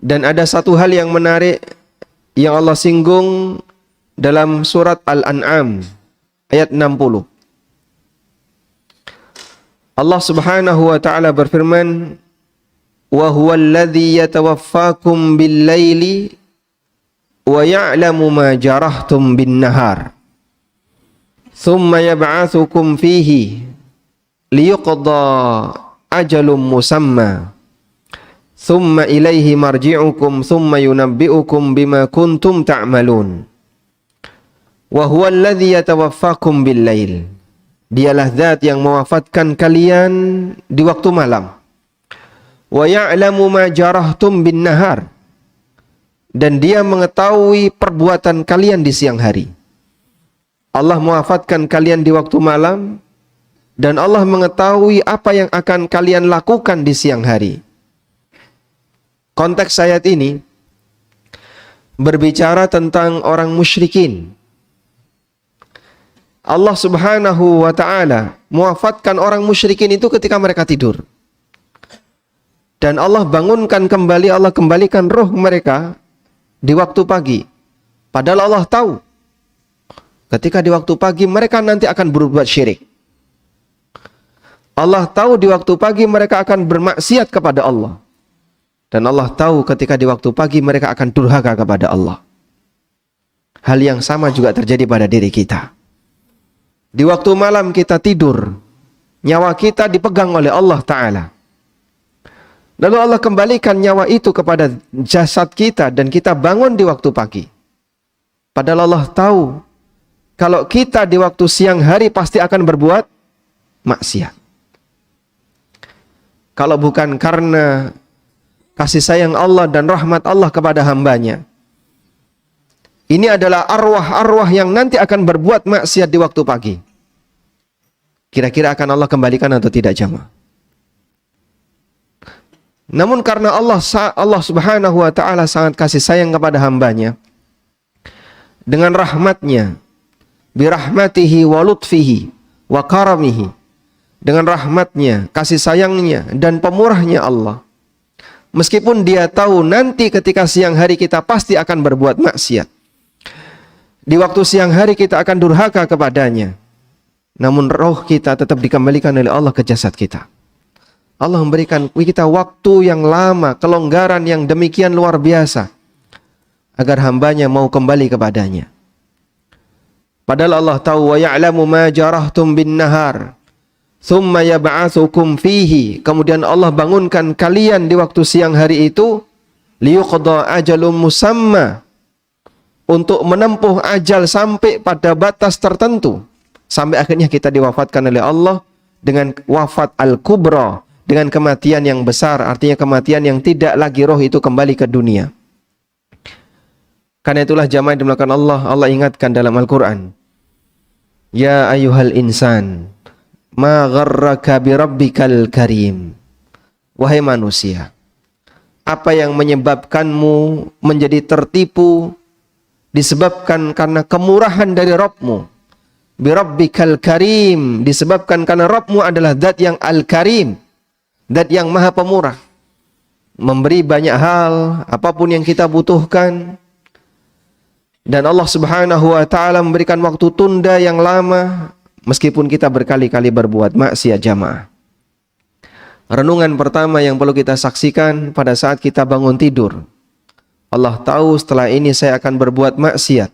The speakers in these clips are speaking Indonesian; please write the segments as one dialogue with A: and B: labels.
A: Dan ada satu hal yang menarik yang Allah singgung dalam surat Al-An'am ayat 60. Allah Subhanahu wa taala berfirman, "Wa huwal ladzi yatawaffakum bil-laili wa ya'lamu ma jarahtum bin-nahar. Thumma yab'atsukum fihi liyuqda ajalum musamma. Thumma ilaihi marji'ukum thumma yunabbi'ukum bima kuntum ta'malun. Wa huwal ladzi yatawaffakum bil-lail." Dialah zat yang mewafatkan kalian di waktu malam. Wa ya'lamu ma jarahtum bin nahar. Dan dia mengetahui perbuatan kalian di siang hari. Allah mewafatkan kalian di waktu malam, dan Allah mengetahui apa yang akan kalian lakukan di siang hari. Konteks ayat ini berbicara tentang orang musyrikin. Allah Subhanahu wa ta'ala mewafatkan orang musyrikin itu ketika mereka tidur. Dan Allah bangunkan kembali, Allah kembalikan roh mereka di waktu pagi. Padahal Allah tahu ketika di waktu pagi mereka nanti akan berbuat syirik. Allah tahu di waktu pagi mereka akan bermaksiat kepada Allah. Dan Allah tahu ketika di waktu pagi mereka akan durhaka kepada Allah. Hal yang sama juga terjadi pada diri kita. Di waktu malam kita tidur, nyawa kita dipegang oleh Allah Ta'ala. Lalu Allah kembalikan nyawa itu kepada jasad kita dan kita bangun di waktu pagi. Padahal Allah tahu kalau kita di waktu siang hari pasti akan berbuat maksiat. Kalau bukan karena kasih sayang Allah dan rahmat Allah kepada hambanya, ini adalah arwah-arwah yang nanti akan berbuat maksiat di waktu pagi. Kira-kira akan Allah kembalikan atau tidak jamaah? Namun karena Allah Subhanahu wa ta'ala sangat kasih sayang kepada hambanya, dengan rahmatnya, birahmatihi wa lutfihi wa karamihi, dengan rahmatnya, kasih sayangnya dan pemurahnya Allah, meskipun dia tahu nanti ketika siang hari kita pasti akan berbuat maksiat, di waktu siang hari kita akan durhaka kepadanya, namun roh kita tetap dikembalikan oleh Allah ke jasad kita. Allah memberikan kita waktu yang lama, kelonggaran yang demikian luar biasa, agar hambanya mau kembali kepadanya. Padahal Allah tahu, wa ya'lamu ma jarahtum bin nahar, thumma yab'atsukum fihi. Kemudian Allah bangunkan kalian di waktu siang hari itu, liyuqda ajalum musamma, untuk menempuh ajal sampai pada batas tertentu. Sampai akhirnya kita diwafatkan oleh Allah dengan wafat al-kubra, dengan kematian yang besar, artinya kematian yang tidak lagi roh itu kembali ke dunia. Karena itulah jamaah yang dimulakan Allah, Allah ingatkan dalam Al-Quran, ya ayyuhal insan, ma gharraka birabbikal karim. Wahai manusia, apa yang menyebabkanmu menjadi tertipu disebabkan karena kemurahan dari Rabbmu. Birabbikal karim, disebabkan karena Rabbmu adalah zat yang al-karim, zat yang maha pemurah, memberi banyak hal, apapun yang kita butuhkan. Dan Allah Subhanahu wa ta'ala memberikan waktu tunda yang lama, meskipun kita berkali-kali berbuat maksiat jamaah. Renungan pertama yang perlu kita saksikan pada saat kita bangun tidur, Allah tahu setelah ini saya akan berbuat maksiat.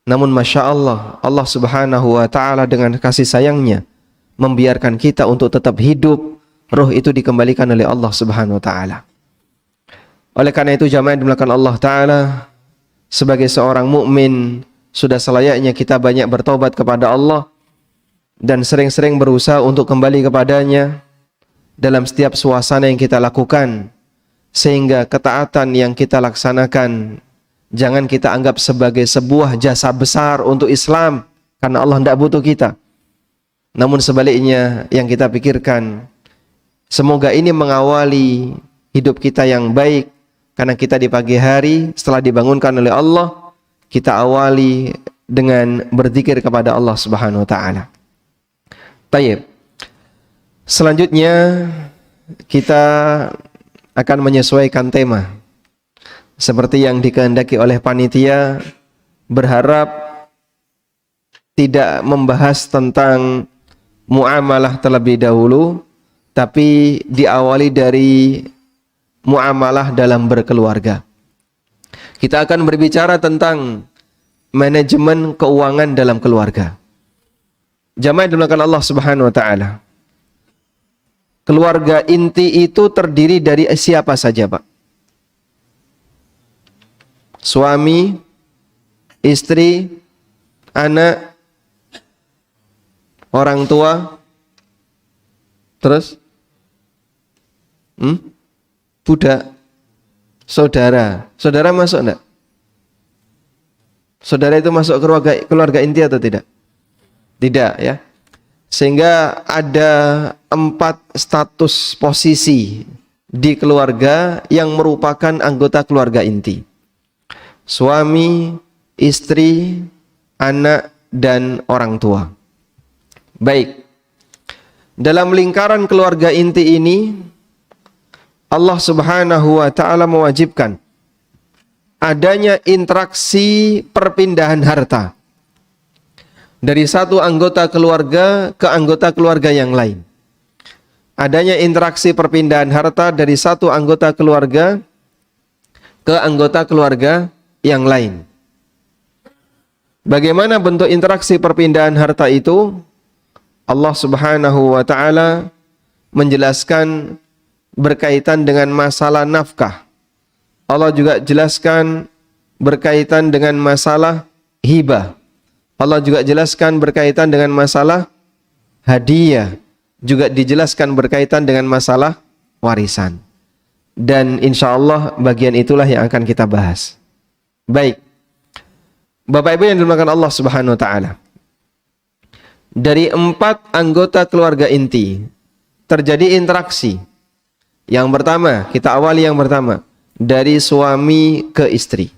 A: Namun Masya Allah, Allah Subhanahu wa ta'ala dengan kasih sayangnya membiarkan kita untuk tetap hidup. Roh itu dikembalikan oleh Allah Subhanahu wa ta'ala. Oleh karena itu jamaah yang dimuliakan Allah Ta'ala, sebagai seorang mukmin sudah selayaknya kita banyak bertobat kepada Allah dan sering-sering berusaha untuk kembali kepadanya dalam setiap suasana yang kita lakukan, sehingga ketaatan yang kita laksanakan jangan kita anggap sebagai sebuah jasa besar untuk Islam, karena Allah tidak butuh kita. Namun sebaliknya yang kita pikirkan, semoga ini mengawali hidup kita yang baik, karena kita di pagi hari setelah dibangunkan oleh Allah, kita awali dengan berzikir kepada Allah Subhanahu wa ta'ala. Tayyib. Selanjutnya kita akan menyesuaikan tema seperti yang dikehendaki oleh panitia, berharap tidak membahas tentang muamalah terlebih dahulu, tapi diawali dari muamalah dalam berkeluarga. Kita akan berbicara tentang manajemen keuangan dalam keluarga. Jamaah yang dimuliakan Allah Subhanahu wa taala. Keluarga inti itu terdiri dari siapa saja, Pak? Suami, istri, anak, orang tua, terus budak, saudara. Saudara masuk enggak? Saudara itu masuk keluarga inti atau tidak? Tidak, ya. Sehingga ada 4 status posisi di keluarga yang merupakan anggota keluarga inti. Suami, istri, anak, dan orang tua. Baik. Dalam lingkaran keluarga inti ini, Allah Subhanahu wa taala mewajibkan adanya interaksi perpindahan harta dari satu anggota keluarga ke anggota keluarga yang lain. Adanya interaksi perpindahan harta dari satu anggota keluarga ke anggota keluarga yang lain. Bagaimana bentuk interaksi perpindahan harta itu? Allah Subhanahu wa taala menjelaskan berkaitan dengan masalah nafkah. Allah juga jelaskan berkaitan dengan masalah hibah. Allah juga jelaskan berkaitan dengan masalah hadiah. Juga dijelaskan berkaitan dengan masalah warisan. Dan insya Allah bagian itulah yang akan kita bahas. Baik. Bapak Ibu yang dimuliakan Allah Subhanahu wa taala. Dari 4 anggota keluarga inti terjadi interaksi. Yang pertama, kita awali yang pertama, dari suami ke istri.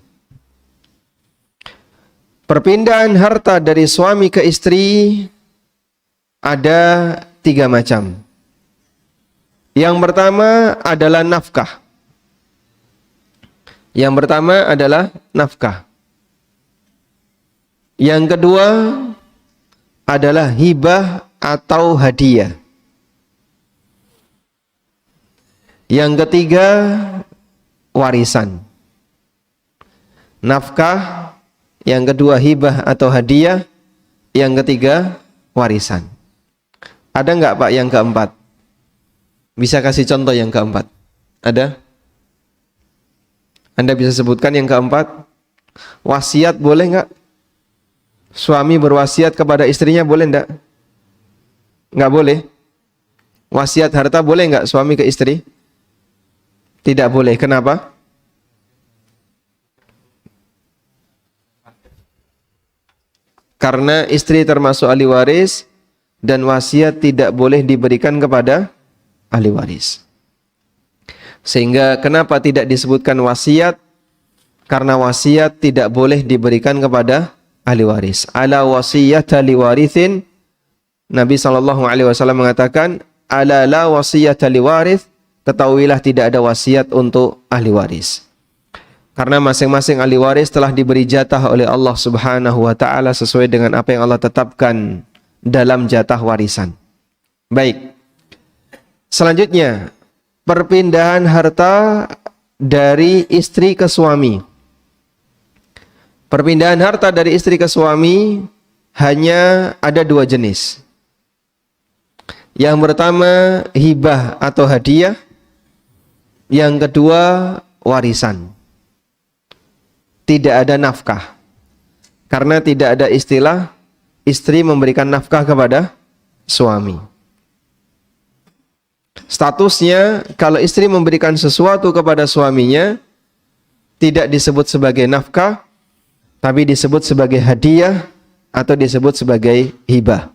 A: Perpindahan harta dari suami ke istri ada 3 macam. Yang pertama adalah nafkah. Yang pertama adalah nafkah. Yang kedua adalah hibah atau hadiah. Yang ketiga warisan. Nafkah, yang kedua hibah atau hadiah, yang ketiga warisan. Ada enggak Pak yang keempat? Bisa kasih contoh yang keempat? Ada? Anda bisa sebutkan yang keempat? Wasiat boleh enggak? Suami berwasiat kepada istrinya boleh enggak? Enggak boleh. Wasiat harta boleh enggak suami ke istri? Tidak boleh. Kenapa? Karena istri termasuk ahli waris dan wasiat tidak boleh diberikan kepada ahli waris. Sehingga kenapa tidak disebutkan wasiat? Karena wasiat tidak boleh diberikan kepada ahli waris. Ala wasiyata liwarithin. Nabi SAW mengatakan, ala la wasiyata liwarith. Ketahuilah tidak ada wasiat untuk ahli waris. Karena masing-masing ahli waris telah diberi jatah oleh Allah Subhanahu wa taala sesuai dengan apa yang Allah tetapkan dalam jatah warisan. Baik. Selanjutnya, perpindahan harta dari istri ke suami. Perpindahan harta dari istri ke suami hanya ada 2 jenis. Yang pertama hibah atau hadiah. Yang kedua warisan. Tidak ada nafkah. Karena tidak ada istilah istri memberikan nafkah kepada suami. Statusnya kalau istri memberikan sesuatu kepada suaminya tidak disebut sebagai nafkah, tapi disebut sebagai hadiah atau disebut sebagai hibah.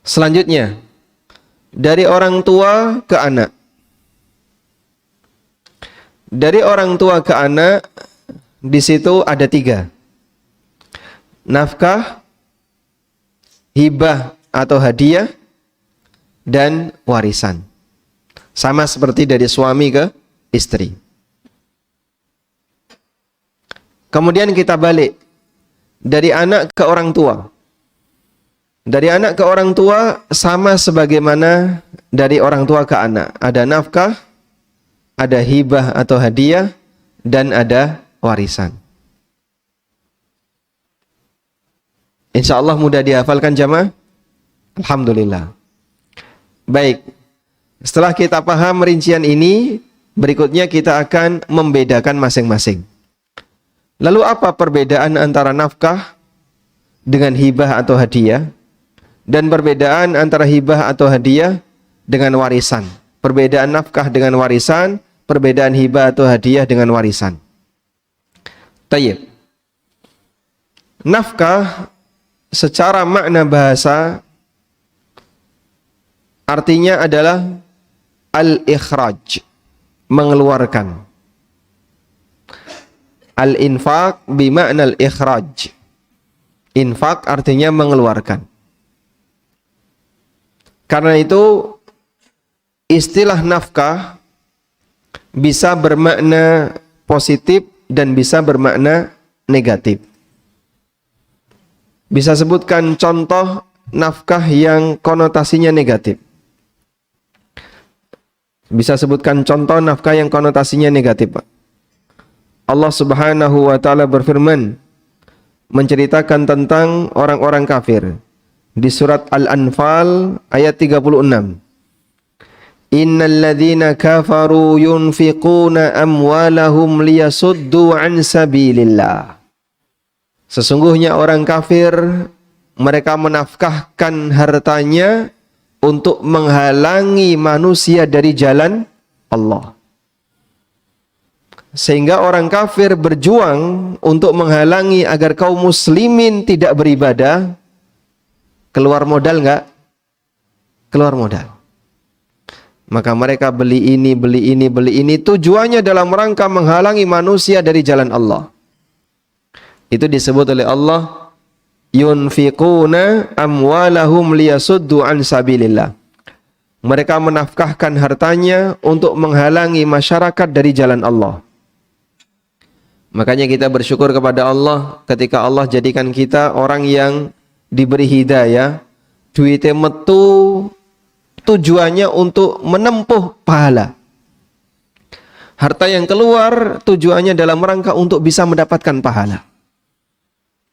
A: Selanjutnya, dari orang tua ke anak. Dari orang tua ke anak, di situ ada 3. Nafkah, hibah atau hadiah, dan warisan. Sama seperti dari suami ke istri. Kemudian kita balik dari anak ke orang tua. Dari anak ke orang tua sama sebagaimana dari orang tua ke anak. Ada nafkah, ada hibah atau hadiah, dan ada warisan. Insya Allah mudah dihafalkan jamaah? Alhamdulillah. Baik, setelah kita paham rincian ini, berikutnya kita akan membedakan masing-masing. Lalu apa perbedaan antara nafkah dengan hibah atau hadiah? Dan perbedaan antara hibah atau hadiah dengan warisan. Perbedaan nafkah dengan warisan, perbedaan hibah atau hadiah dengan warisan. Tayyib. Nafkah secara makna bahasa artinya adalah al-ikhraj, mengeluarkan. Al-infaq bima'na al-ikhraj. Infak artinya mengeluarkan. Karena itu istilah nafkah bisa bermakna positif dan bisa bermakna negatif. Bisa sebutkan contoh nafkah yang konotasinya negatif. Bisa sebutkan contoh nafkah yang konotasinya negatif, Pak. Allah Subhanahu wa taala berfirman menceritakan tentang orang-orang kafir di surat Al-Anfal ayat 36. Innal ladzina kafaru yunfiquna amwalahum liyasuddu an sabilillah. Sesungguhnya orang kafir mereka menafkahkan hartanya untuk menghalangi manusia dari jalan Allah. Sehingga orang kafir berjuang untuk menghalangi agar kaum muslimin tidak beribadah. Keluar modal enggak? Keluar modal. Maka mereka beli ini, beli ini, beli ini. Tujuannya dalam rangka menghalangi manusia dari jalan Allah. Itu disebut oleh Allah, yunfiquna amwalahum liyasuddu an sabilillah. Mereka menafkahkan hartanya untuk menghalangi masyarakat dari jalan Allah. Makanya kita bersyukur kepada Allah ketika Allah jadikan kita orang yang diberi hidayah, duitnya metu, tujuannya untuk menempuh pahala. Harta yang keluar tujuannya dalam rangka untuk bisa mendapatkan pahala.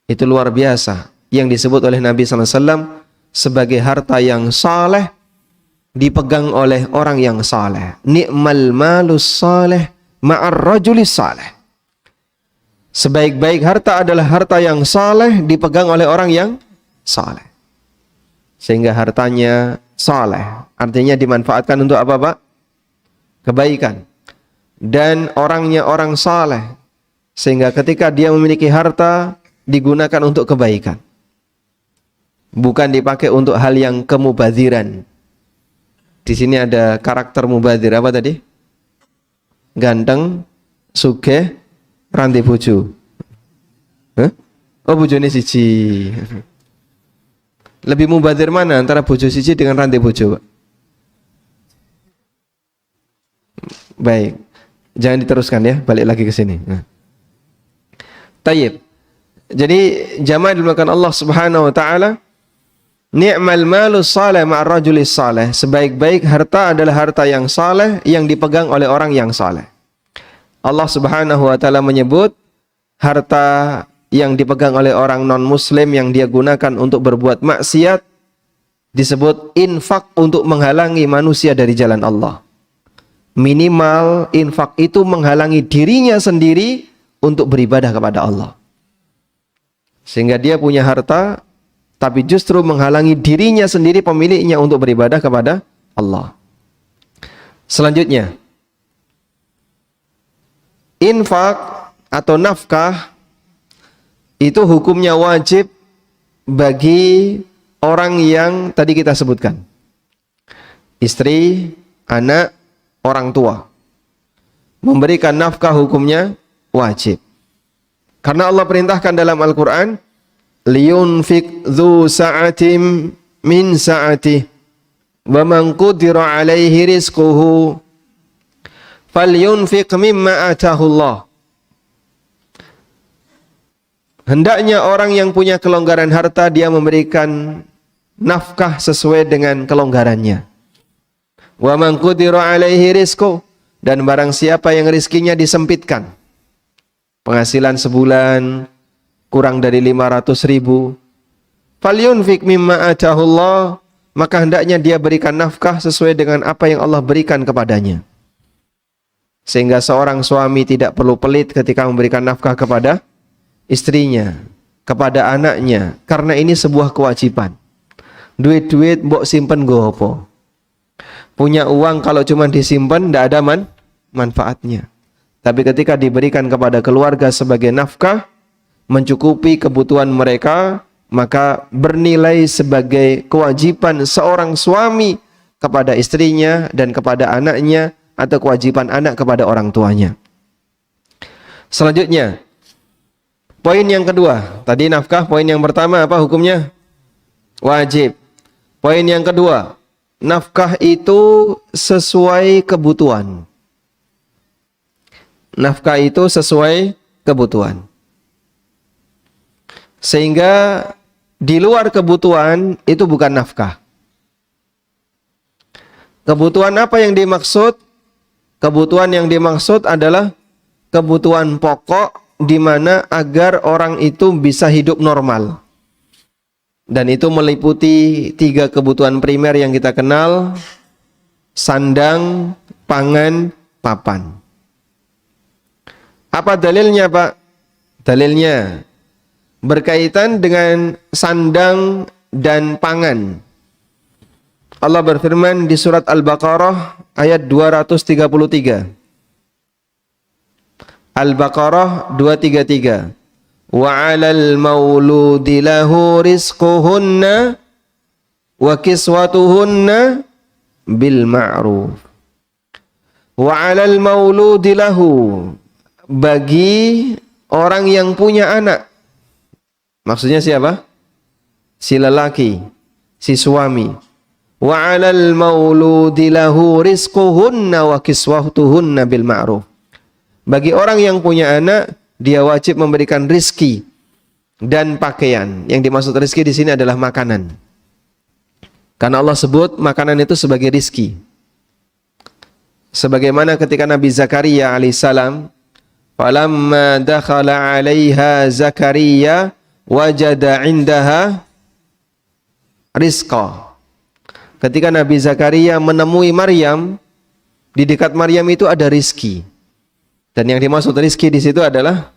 A: Itu luar biasa yang disebut oleh Nabi SAW sebagai harta yang saleh dipegang oleh orang yang saleh. Ni'mal malus saleh ma'ar rajulis saleh. Sebaik-baik harta adalah harta yang saleh dipegang oleh orang yang saleh. Sehingga hartanya saleh, artinya dimanfaatkan untuk apa, Pak? Kebaikan. Dan orangnya orang saleh, sehingga ketika dia memiliki harta digunakan untuk kebaikan. Bukan dipakai untuk hal yang kemubadziran. Di sini ada karakter mubadzir apa tadi? Ganteng, sugih, ranti bojo. Hah? Oh, bojone siji. Lebih mubadzir mana antara bojo siji dengan ranti bojo, Pak? Baik. Jangan diteruskan ya, balik lagi ke sini. Nah. Tayyib. Jadi jamaah dimuliakan Allah Subhanahu wa taala, ni'mal malus saleh ma'ar rajulis saleh. Sebaik-baik harta adalah harta yang saleh yang dipegang oleh orang yang saleh. Allah Subhanahu wa taala menyebut harta yang dipegang oleh orang non-muslim yang dia gunakan untuk berbuat maksiat disebut infak untuk menghalangi manusia dari jalan Allah. Minimal infak itu menghalangi dirinya sendiri untuk beribadah kepada Allah. Sehingga dia punya harta tapi justru menghalangi dirinya sendiri pemiliknya untuk beribadah kepada Allah. Selanjutnya, infak atau nafkah itu hukumnya wajib bagi orang yang tadi kita sebutkan. Istri, anak, orang tua. Memberikan nafkah hukumnya wajib. Karena Allah perintahkan dalam Al-Quran, liyunfik dhu sa'atim min sa'atih wa man qudira alaihi rizquhu falyunfik mimma atahullah. hendaknya orang yang punya kelonggaran harta dia memberikan nafkah sesuai dengan kelonggarannya. Wa man qudira alaihi rizqu, dan barang siapa yang rizkinya disempitkan, penghasilan sebulan kurang dari 500.000, falyunfik mimma atahullah, maka hendaknya dia berikan nafkah sesuai dengan apa yang Allah berikan kepadanya. Sehingga seorang suami tidak perlu pelit ketika memberikan nafkah kepada istrinya, kepada anaknya, karena ini sebuah kewajiban. Duit-duit mbok simpen go apa? Punya uang kalau cuma disimpan tidak ada manfaatnya. Tapi ketika diberikan kepada keluarga sebagai nafkah, mencukupi kebutuhan mereka, maka bernilai sebagai kewajiban seorang suami kepada istrinya dan kepada anaknya, atau kewajiban anak kepada orang tuanya. Selanjutnya, poin yang kedua. Tadi nafkah, poin yang pertama apa hukumnya? Wajib. Poin yang kedua, nafkah itu sesuai kebutuhan. Nafkah itu sesuai kebutuhan. Sehingga di luar kebutuhan itu bukan nafkah. Kebutuhan apa yang dimaksud? Kebutuhan yang dimaksud adalah kebutuhan pokok di mana agar orang itu bisa hidup normal. Dan itu meliputi 3 kebutuhan primer yang kita kenal: sandang, pangan, papan. Apa dalilnya, Pak? Dalilnya berkaitan dengan sandang dan pangan. Allah berfirman di surat Al-Baqarah ayat 233. Al-Baqarah 233. Wa 'alal mauludi lahu rizquhunna wa kiswatuhunna bil ma'ruf. Wa 'alal mauludi lahu, bagi orang yang punya anak. Maksudnya siapa? Si lelaki, si suami. Wa 'alal mauludi lahu rizquhunna wa kiswatuhunna bil ma'ruf. Bagi orang yang punya anak, dia wajib memberikan rizki dan pakaian. Yang dimaksud rizki di sini adalah makanan. Karena Allah sebut makanan itu sebagai rizki. Sebagaimana ketika Nabi Zakaria alaihissalam, falamma dakhala 'alaiha Zakaria wajada 'indaha rizqa. Ketika Nabi Zakaria menemui Maryam, di dekat Maryam itu ada rizki. Dan yang dimaksud rizki di situ adalah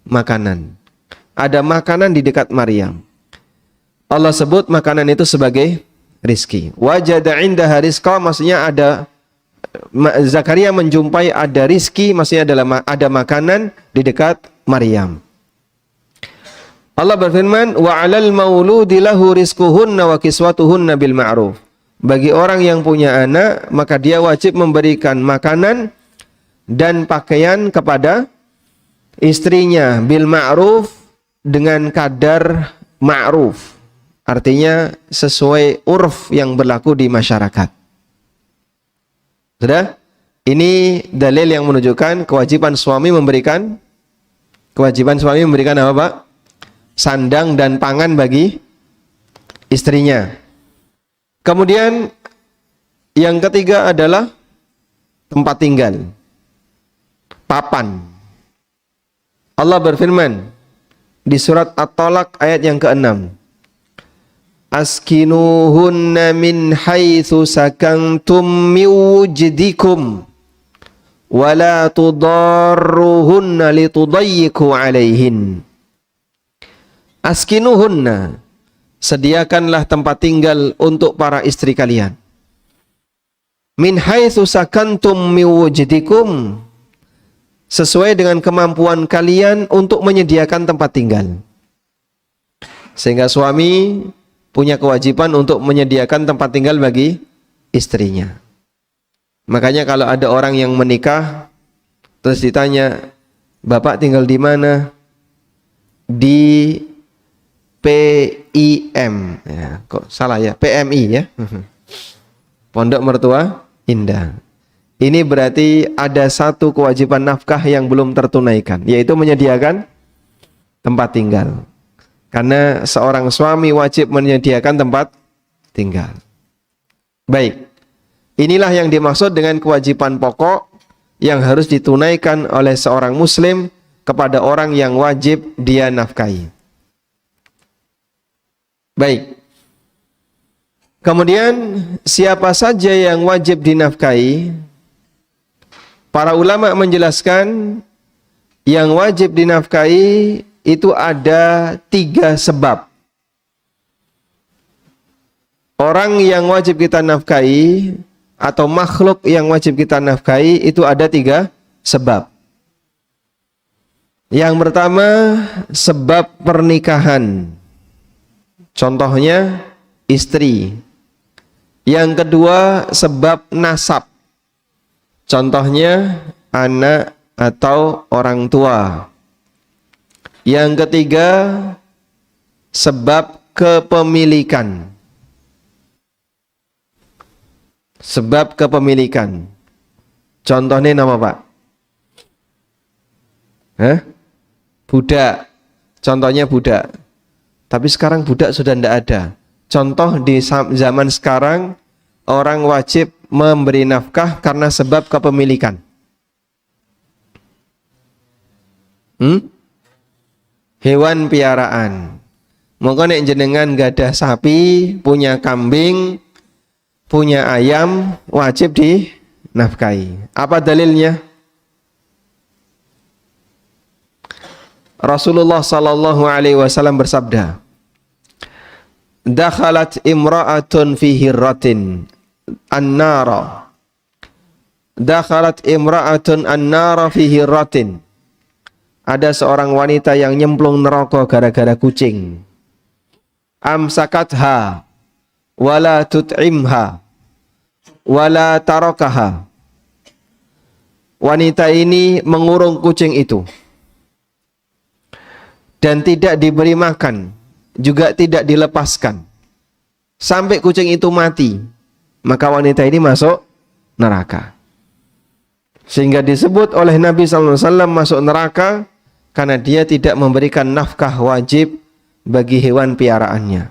A: makanan. Ada makanan di dekat Maryam. Allah sebut makanan itu sebagai rizki. Wajada indaha rizqa, maksudnya ada, Zakaria menjumpai ada rizki, maksudnya adalah ada makanan di dekat Maryam. Allah berfirman, wa 'alal mauludi lahu rizquhunna wa kiswatuhunna bil ma'ruf. Bagi orang yang punya anak, maka dia wajib memberikan makanan dan pakaian kepada istrinya bil ma'ruf, dengan kadar ma'ruf. Artinya sesuai urf yang berlaku di masyarakat. Sudah? Ini dalil yang menunjukkan kewajiban suami memberikan apa, Pak? Sandang dan pangan bagi istrinya. Kemudian yang ketiga adalah tempat tinggal. Papan. Allah berfirman di surat At-Talaq ayat yang ke-6. Askinuhunna min haitsu sakantum min wujdikum wa la tudarruhunna litudayyiqu alaihin. Askinuhunna, sediakanlah tempat tinggal untuk para istri kalian. Min haitsu sakantum min wujdikum, sesuai dengan kemampuan kalian untuk menyediakan tempat tinggal. Sehingga suami punya kewajiban untuk menyediakan tempat tinggal bagi istrinya. Makanya kalau ada orang yang menikah terus ditanya, "Bapak tinggal di mana?" Di PIM. Ya, kok salah ya? PMI ya. Pondok Mertua Indah. Ini berarti ada satu kewajiban nafkah yang belum tertunaikan, yaitu menyediakan tempat tinggal. Karena seorang suami wajib menyediakan tempat tinggal. Baik. Inilah yang dimaksud dengan kewajiban pokok yang harus ditunaikan oleh seorang muslim kepada orang yang wajib dia nafkahi. Baik. Kemudian siapa saja yang wajib dinafkahi? Para ulama menjelaskan yang wajib dinafkahi itu ada 3 sebab. Orang yang wajib kita nafkahi atau makhluk yang wajib kita nafkahi itu ada 3 sebab. Yang pertama, sebab pernikahan. Contohnya istri. Yang kedua, sebab nasab. Contohnya anak atau orang tua. Yang ketiga, sebab kepemilikan. Sebab kepemilikan. Contohnya nama Pak? Budak. Contohnya budak. Tapi sekarang budak sudah tidak ada. Contoh di zaman sekarang, orang wajib memberi nafkah karena sebab kepemilikan. Hewan piaraan. Mongko nek jenengan gadah sapi, punya kambing, punya ayam, wajib dinafkahi. Apa dalilnya? Rasulullah sallallahu alaihi wasallam bersabda, dakhalat imra'atun fi hirratin an-nara. Dakhalat imra'atun an-nara fi hirratin. Ada seorang wanita yang nyemplung neraka gara-gara kucing. Amsakatha wala tut'imha wala tarakaha. Wanita ini mengurung kucing itu dan tidak diberi makan, juga tidak dilepaskan sampai kucing itu mati, maka wanita ini masuk neraka. Sehingga disebut oleh Nabi SAW masuk neraka karena dia tidak memberikan nafkah wajib bagi hewan piaraannya.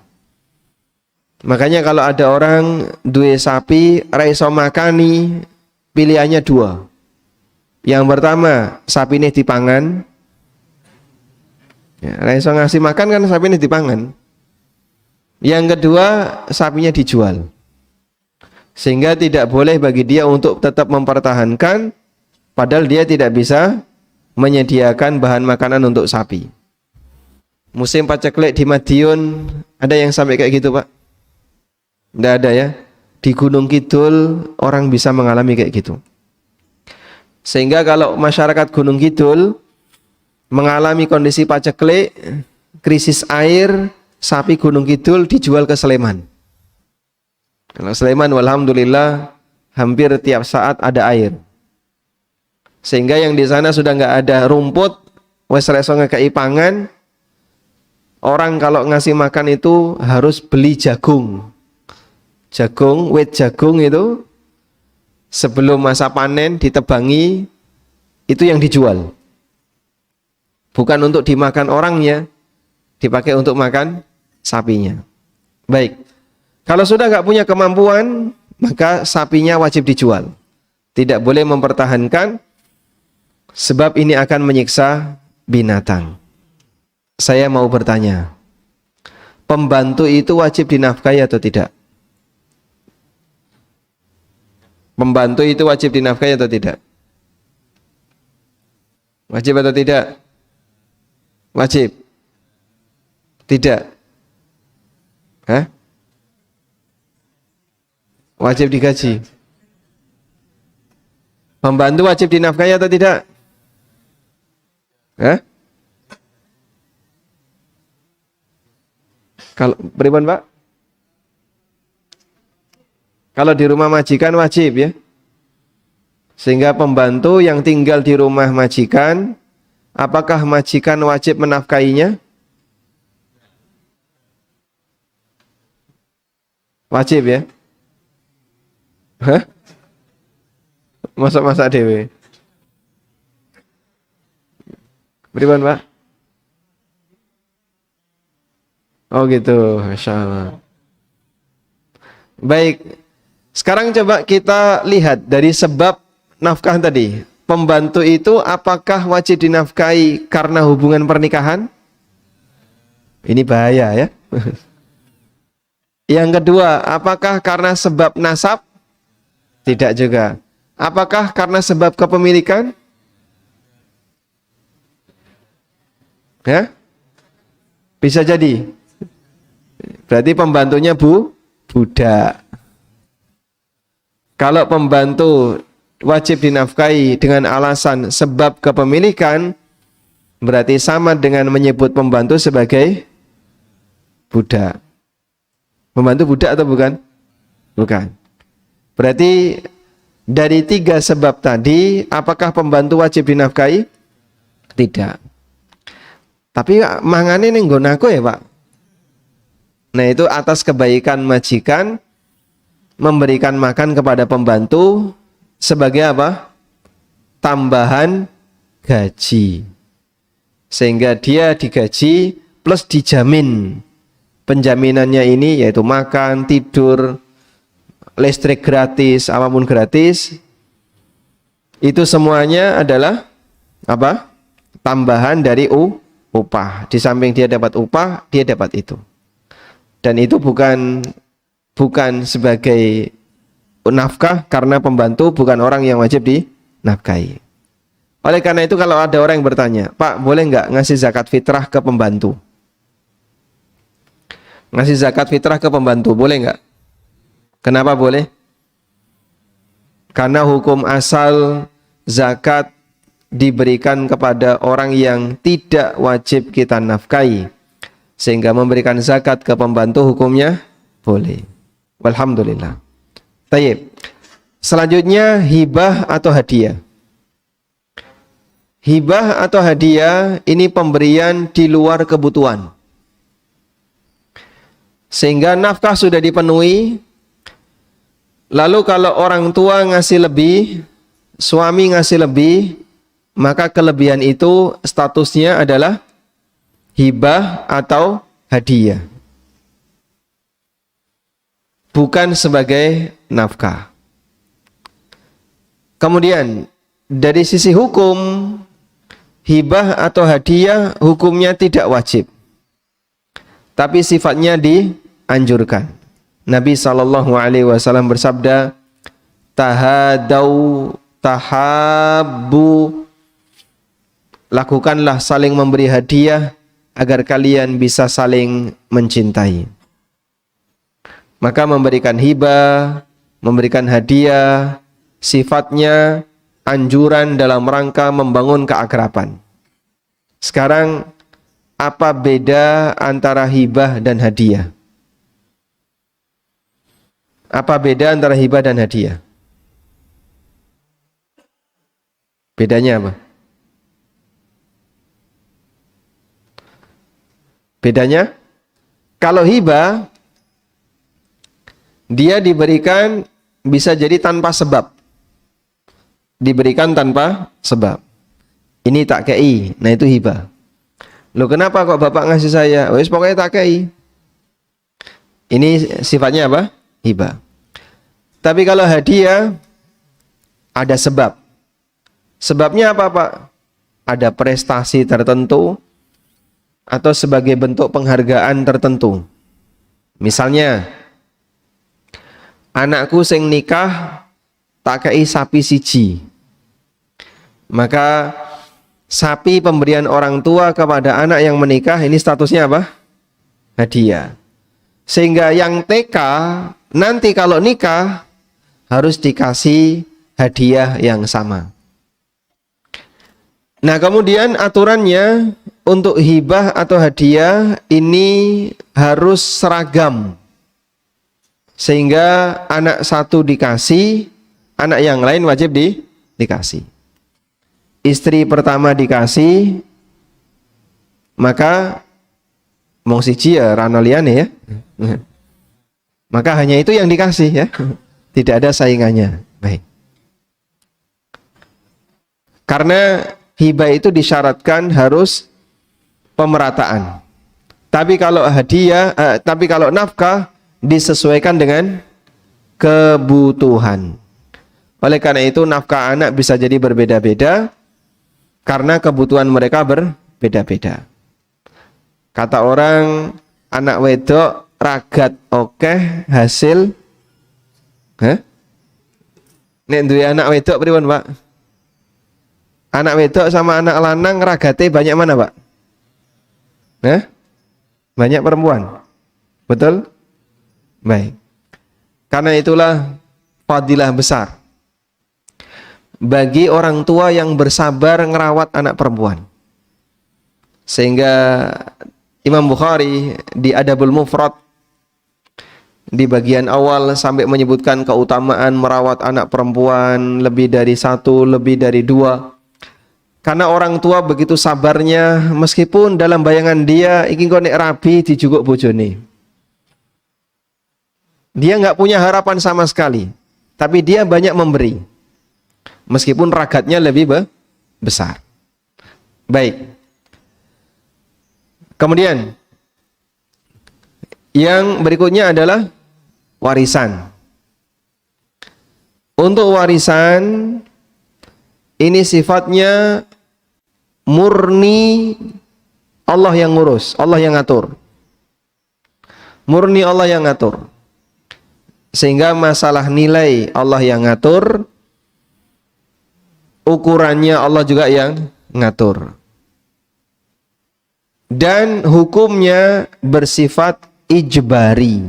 A: Makanya kalau ada orang duwe sapi raiso makani, pilihannya 2. Yang pertama, sapi ini dipangan. Ya, raiso ngasih makan kan sapi ini dipangan. Yang kedua, sapinya dijual. Sehingga tidak boleh bagi dia untuk tetap mempertahankan, padahal dia tidak bisa menyediakan bahan makanan untuk sapi. Musim paceklik di Madiun, ada yang sampai kayak gitu Pak? Tidak ada ya. Di Gunung Kidul orang bisa mengalami kayak gitu. Sehingga kalau masyarakat Gunung Kidul mengalami kondisi paceklik, krisis air, sapi Gunung Kidul dijual ke Sleman. Kalau Sleman, alhamdulillah, hampir tiap saat ada air. Sehingga yang di sana sudah nggak ada rumput, wes reso ngekei pangan. Orang kalau ngasih makan itu harus beli jagung. Jagung, wit jagung itu sebelum masa panen ditebangi, itu yang dijual. Bukan untuk dimakan orangnya, dipakai untuk makan sapinya. Baik, kalau sudah nggak punya kemampuan, maka sapinya wajib dijual. Tidak boleh mempertahankan, sebab ini akan menyiksa binatang. Saya mau bertanya, pembantu itu wajib dinafkahi atau tidak? Pembantu itu wajib dinafkahi atau tidak? Wajib atau tidak? Wajib. Tidak. Wajib digaji. Pembantu wajib dinafkahi atau tidak? Kalau pripun Pak? Kalau di rumah majikan wajib ya. Sehingga pembantu yang tinggal di rumah majikan, apakah majikan wajib menafkahinya? Wajib ya. Masak-masak dewe. Pripun Pak? Oh gitu, Masya Allah. Baik, sekarang coba kita lihat dari sebab nafkah tadi. Pembantu itu apakah wajib dinafkahi karena hubungan pernikahan? Ini bahaya ya. Yang kedua, apakah karena sebab nasab? Tidak juga. Apakah karena sebab kepemilikan? Ya? Bisa jadi. Berarti pembantunya budak. Kalau pembantu wajib dinafkahi dengan alasan sebab kepemilikan, berarti sama dengan menyebut pembantu sebagai budak. Pembantu budak atau bukan? Bukan. Berarti dari 3 sebab tadi, apakah pembantu wajib dinafkahi? Tidak. Tapi mangane ning nggon aku ya, Pak. Nah, itu atas kebaikan majikan memberikan makan kepada pembantu sebagai apa? Tambahan gaji. Sehingga dia digaji plus dijamin. Penjaminannya ini yaitu makan, tidur, listrik gratis, apapun gratis. Itu semuanya adalah apa? Tambahan dari upah. Di samping dia dapat upah, dia dapat itu. Dan itu bukan sebagai nafkah karena pembantu bukan orang yang wajib dinafkahi. Oleh karena itu kalau ada orang yang bertanya, Pak, boleh nggak ngasih zakat fitrah ke pembantu? Ngasih zakat fitrah ke pembantu, boleh nggak? Kenapa boleh? Karena hukum asal zakat diberikan kepada orang yang tidak wajib kita nafkahi. Sehingga memberikan zakat ke pembantu hukumnya boleh. Walhamdulillah. Tayyib. Selanjutnya hibah atau hadiah. Hibah atau hadiah ini pemberian di luar kebutuhan. Sehingga nafkah sudah dipenuhi. Lalu kalau orang tua ngasih lebih, suami ngasih lebih, maka kelebihan itu statusnya adalah hibah atau hadiah. Bukan sebagai nafkah. Kemudian dari sisi hukum, hibah atau hadiah hukumnya tidak wajib. Tapi sifatnya dianjurkan. Nabi SAW bersabda, tahadau tahabbu, lakukanlah saling memberi hadiah agar kalian bisa saling mencintai. Maka memberikan hibah, memberikan hadiah, sifatnya anjuran dalam rangka membangun keakraban. Sekarang, apa beda antara hibah dan hadiah? Apa beda antara hibah dan hadiah? Bedanya apa? Bedanya, kalau hibah, dia diberikan bisa jadi tanpa sebab. Diberikan tanpa sebab. Ini tak kei, nah itu hibah. Loh kenapa kok bapak ngasih saya? Wes pokoknya tak kei. Ini sifatnya apa? Hibah. Tapi kalau hadiah, ada sebab. Sebabnya apa, Pak? Ada prestasi tertentu, atau sebagai bentuk penghargaan tertentu. Misalnya, anakku sing nikah tak kei sapi siji. Maka sapi pemberian orang tua kepada anak yang menikah ini statusnya apa? Hadiah. Sehingga yang TK nanti kalau nikah harus dikasih hadiah yang sama. Nah, kemudian aturannya untuk hibah atau hadiah ini harus seragam. Sehingga anak satu dikasih, anak yang lain wajib dikasih. Istri pertama dikasih, maka mong siji ya rano liyane ya. Maka hanya itu yang dikasih ya. Tidak ada saingannya. Baik. Karena hibah itu disyaratkan harus pemerataan. Tapi kalau hadiah, tapi kalau nafkah disesuaikan dengan kebutuhan. Oleh karena itu nafkah anak bisa jadi berbeda-beda karena kebutuhan mereka berbeda-beda. Kata orang, anak wedok ragat okeh hasil nek duwe anak wedok pripun, Pak? Anak wedok sama anak lanang ragate banyak mana, Pak? Banyak perempuan. Betul? Baik. Karena itulah fadilah besar bagi orang tua yang bersabar ngerawat anak perempuan. Sehingga Imam Bukhari di Adabul Mufrad di bagian awal sampai menyebutkan keutamaan merawat anak perempuan lebih dari satu, lebih dari dua. Karena orang tua begitu sabarnya, meskipun dalam bayangan dia iki kok nek rabi dijuguk bojone. Dia nggak punya harapan sama sekali, tapi dia banyak memberi. Meskipun ragatnya lebih besar. Baik. Kemudian yang berikutnya adalah warisan. Untuk warisan ini sifatnya murni Allah yang ngurus, Allah yang ngatur. Murni Allah yang ngatur. Sehingga masalah nilai Allah yang ngatur, ukurannya Allah juga yang ngatur. Dan hukumnya bersifat ijbari.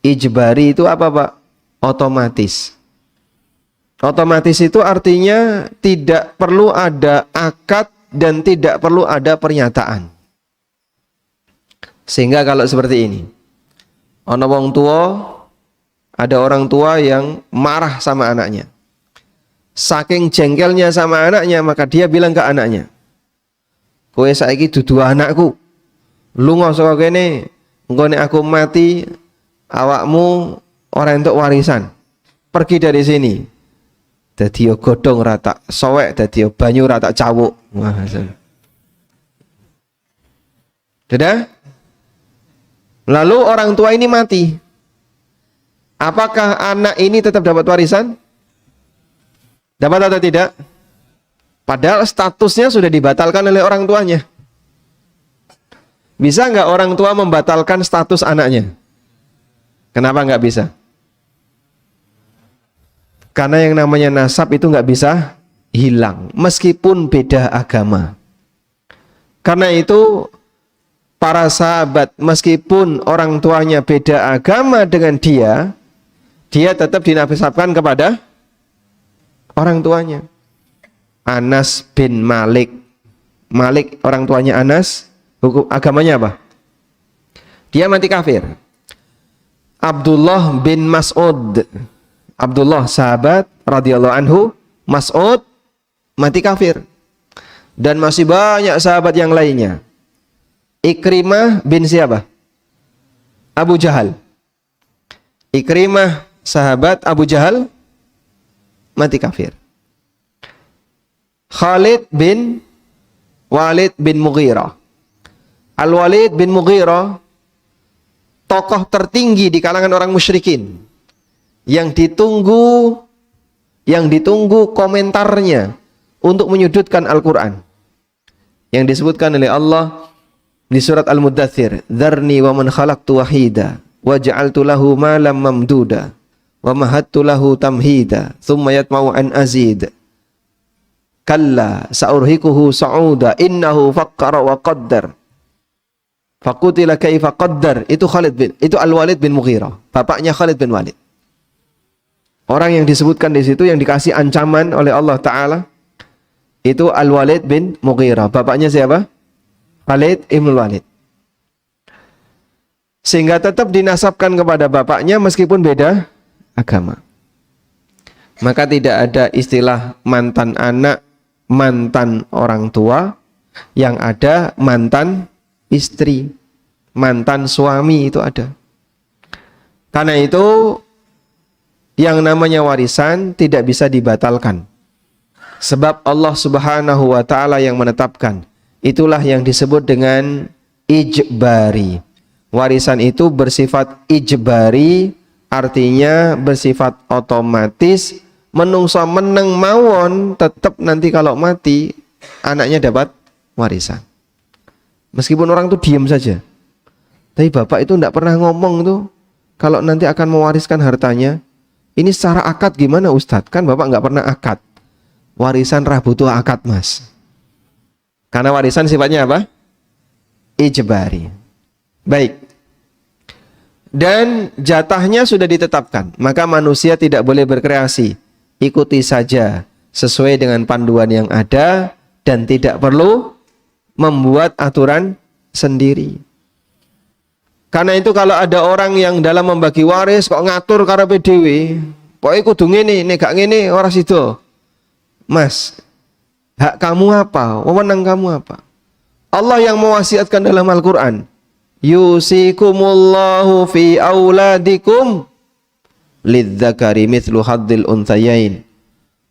A: Ijbari itu apa, Pak? Otomatis. Otomatis itu artinya tidak perlu ada akad dan tidak perlu ada pernyataan. Sehingga kalau seperti ini, ana wong tua, ada orang tua yang marah sama anaknya. Saking jengkelnya sama anaknya, maka dia bilang ke anaknya, kowe saiki dudu anakku. Lunga saka kene, engko nek aku mati, awakmu ora entuk warisan. Pergi dari sini. Dadi yo godhong ra tak sowek, dadi yo banyu ra tak cawuk. Wah. Sudah? Lalu orang tua ini mati. Apakah anak ini tetap dapat warisan? Dapat atau tidak? Padahal statusnya sudah dibatalkan oleh orang tuanya. Bisa nggak orang tua membatalkan status anaknya? Kenapa nggak bisa? Karena yang namanya nasab itu nggak bisa hilang, meskipun beda agama. Karena itu para sahabat, meskipun orang tuanya beda agama dengan dia tetap dinasabkan kepada orang tuanya. Anas bin Malik. Malik orang tuanya Anas, hukum agamanya apa? Dia mati kafir. Abdullah bin Mas'ud. Abdullah sahabat radhiyallahu anhu, Mas'ud mati kafir. Dan masih banyak sahabat yang lainnya. Ikrimah bin siapa? Abu Jahal. Ikrimah sahabat Abu Jahal mati kafir. Khalid bin Walid bin Mughirah. Al-Walid bin Mughirah tokoh tertinggi di kalangan orang musyrikin yang ditunggu komentarnya untuk menyudutkan Al-Quran, yang disebutkan oleh Allah di surat Al-Muddathir, "Dzarni wa man khalaqtu wahida wa ja'altu lahu malam mamduda wa mahattu lahu tamhida thumma yatma'u an azid kalla sa'urhikuhu sa'uda innahu fakkara wa qaddar faqutila kaifa qaddar." Itu Al-Walid bin Mughirah, bapaknya Khalid bin Walid. Orang yang disebutkan di situ yang dikasih ancaman oleh Allah Ta'ala itu Al-Walid bin Mughirah. Bapaknya siapa? Khalid ibn Walid. Sehingga tetap dinasabkan kepada bapaknya meskipun beda agama. Maka tidak ada istilah mantan anak, mantan orang tua, yang ada mantan istri, mantan suami, itu ada. Karena itu yang namanya warisan tidak bisa dibatalkan. Sebab Allah Subhanahu wa taala yang menetapkan. Itulah yang disebut dengan ijbari. Warisan itu bersifat ijbari, artinya bersifat otomatis. Menungso meneng mawon tetap nanti kalau mati anaknya dapat warisan. Meskipun orang tuh diam saja. Tapi bapak itu tidak pernah ngomong tuh kalau nanti akan mewariskan hartanya. Ini secara akad gimana Ustadz? Kan bapak nggak pernah akad. Warisan rah butuh akad mas. Karena warisan sifatnya apa? Ijbari. Baik. Dan jatahnya sudah ditetapkan. Maka manusia tidak boleh berkreasi. Ikuti saja sesuai dengan panduan yang ada dan tidak perlu membuat aturan sendiri. Karena itu kalau ada orang yang dalam membagi waris kok ngatur karepe dhewe, pokoke kudu ngene, nek gak ngene ora sida. Mas, hak kamu apa? Wewenang kamu apa? Allah yang mewasiatkan dalam Al-Qur'an, yusikumullahu fi auladikum lidzakari mithlu haddil unthayain.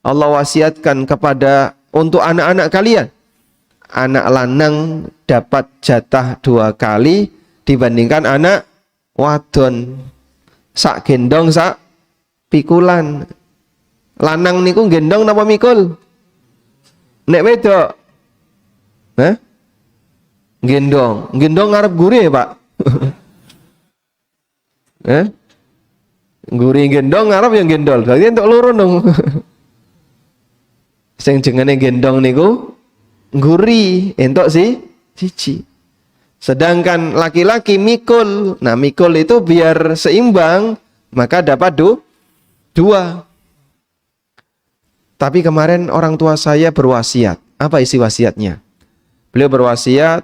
A: Allah wasiatkan kepada untuk anak-anak kalian. Anak lanang dapat jatah 2 kali dibandingkan anak wadon. Sak gendong sak pikulan. Lanang niku gendong napa mikul? Nek wedok. Hah? Gendong. Gendong ngarep gurih, Pak. Hah? Guri gendong ngarep yang gendol. Berarti entuk loro dong. Sing jengene gendong niku guri, entuk siji. Sedangkan laki-laki mikul. Nah, mikul itu biar seimbang, maka dapat 2. Tapi kemarin orang tua saya berwasiat. Apa isi wasiatnya? Beliau berwasiat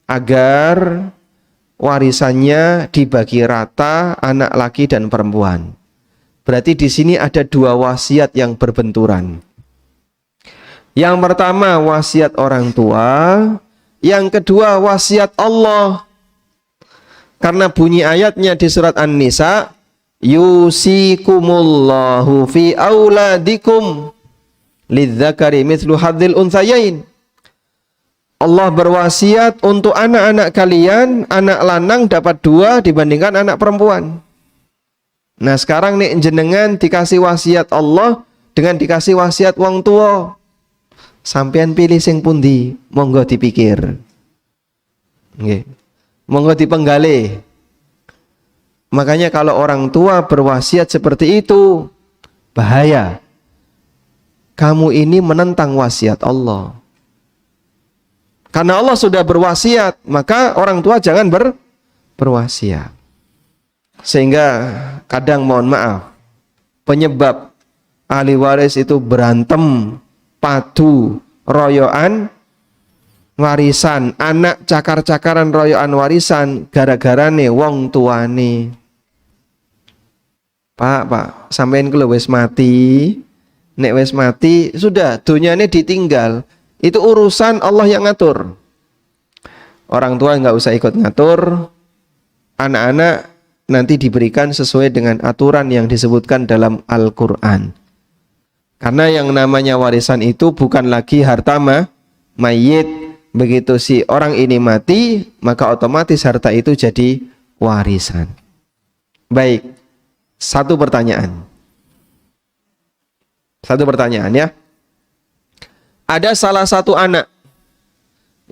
A: agar warisannya dibagi rata anak laki dan perempuan. Berarti di sini ada 2 wasiat yang berbenturan. Yang pertama wasiat orang tua, yang kedua wasiat Allah. Karena bunyi ayatnya di surat An-Nisa, yusikumullahu fi auladikum lidzakari mithlu hadzil unthayain. Allah berwasiat untuk anak-anak kalian, anak lanang dapat 2 dibandingkan anak perempuan. Nah sekarang nih jenengan dikasih wasiat Allah dengan dikasih wasiat wong tua. Sampean pilih sing pundi, monggo dipikir. Nggih. Monggo dipenggali. Makanya kalau orang tua berwasiat seperti itu, bahaya. Kamu ini menentang wasiat Allah. Karena Allah sudah berwasiat, maka orang tua jangan berwasiat. Sehingga kadang mohon maaf, penyebab ahli waris itu berantem, padu, royoan, warisan, anak cakar-cakaran royoan warisan, gara-gara nih wong tuane. Pak, sampein kalau wis mati, nek wis mati, sudah, dunyane ditinggal. Itu urusan Allah yang ngatur. Orang tua nggak usah ikut ngatur. Anak-anak nanti diberikan sesuai dengan aturan yang disebutkan dalam Al-Quran. Karena yang namanya warisan itu bukan lagi harta mayit. Begitu si orang ini mati, maka otomatis harta itu jadi warisan. Baik, satu pertanyaan ya. Ada salah satu anak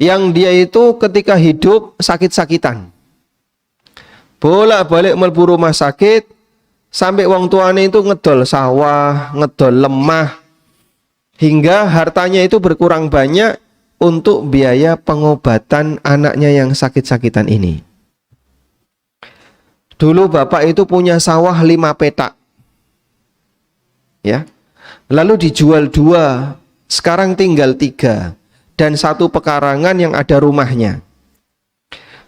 A: yang dia itu ketika hidup sakit-sakitan, bolak-balik mlebu rumah sakit, sampai wong tuane itu ngedol sawah, ngedol lemah, hingga hartanya itu berkurang banyak untuk biaya pengobatan anaknya yang sakit-sakitan ini. Dulu bapak itu punya sawah 5 petak, ya, lalu dijual 2. Sekarang tinggal 3 dan 1 pekarangan yang ada rumahnya.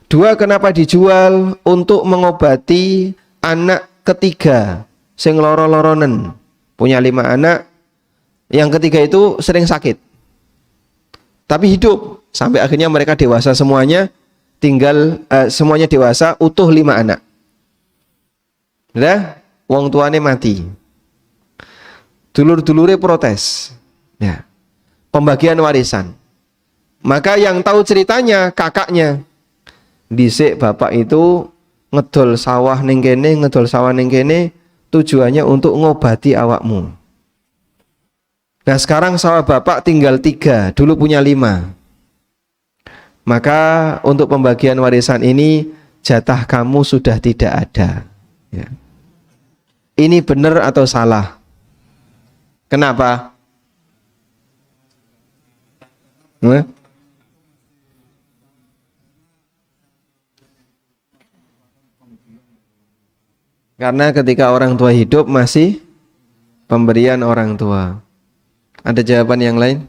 A: 2 kenapa dijual? Untuk mengobati anak ketiga sing loro-loronen. Punya 5 anak, yang ketiga itu sering sakit. Tapi hidup sampai akhirnya mereka dewasa semuanya, semuanya dewasa, utuh 5 anak. Udah, wong tuane mati. Dulur-dulure protes. Ya. Pembagian warisan. Maka yang tahu ceritanya kakaknya. Dhisik bapak itu ngedol sawah ning kene, tujuannya untuk ngobati awakmu. Nah sekarang sawah bapak tinggal 3, dulu punya 5. Maka untuk pembagian warisan ini jatah kamu sudah tidak ada. Ya. Ini benar atau salah? Kenapa? Karena ketika orang tua hidup masih pemberian orang tua. Ada jawaban yang lain?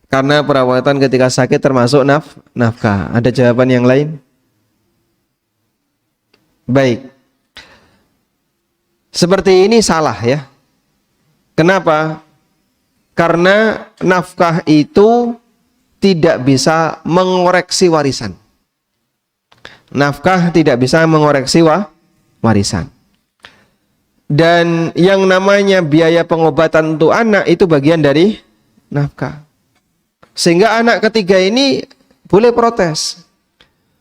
A: Karena perawatan ketika sakit termasuk nafkah. Ada jawaban yang lain? Baik. Seperti ini salah ya. Kenapa? Karena nafkah itu tidak bisa mengoreksi warisan. Nafkah tidak bisa mengoreksi warisan. Dan yang namanya biaya pengobatan untuk anak itu bagian dari nafkah. Sehingga anak ketiga ini boleh protes.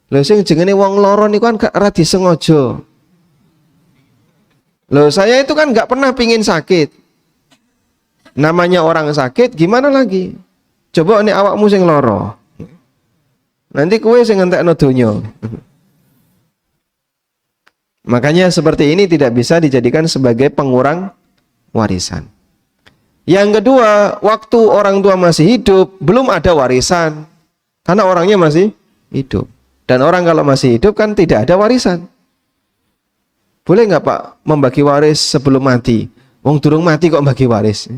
A: Lho sing jenenge wong loro niku kan gak ora disengaja. Loh saya itu kan gak pernah pingin sakit. Namanya orang sakit gimana lagi? Coba nih awakmu sing loro. Nanti kue sing ngentekno donya. Makanya seperti ini tidak bisa dijadikan sebagai pengurang warisan. Yang kedua, waktu orang tua masih hidup, belum ada warisan. Karena orangnya masih hidup. Dan orang kalau masih hidup kan tidak ada warisan. Boleh nggak Pak membagi waris sebelum mati? Wong durung mati kok bagi waris?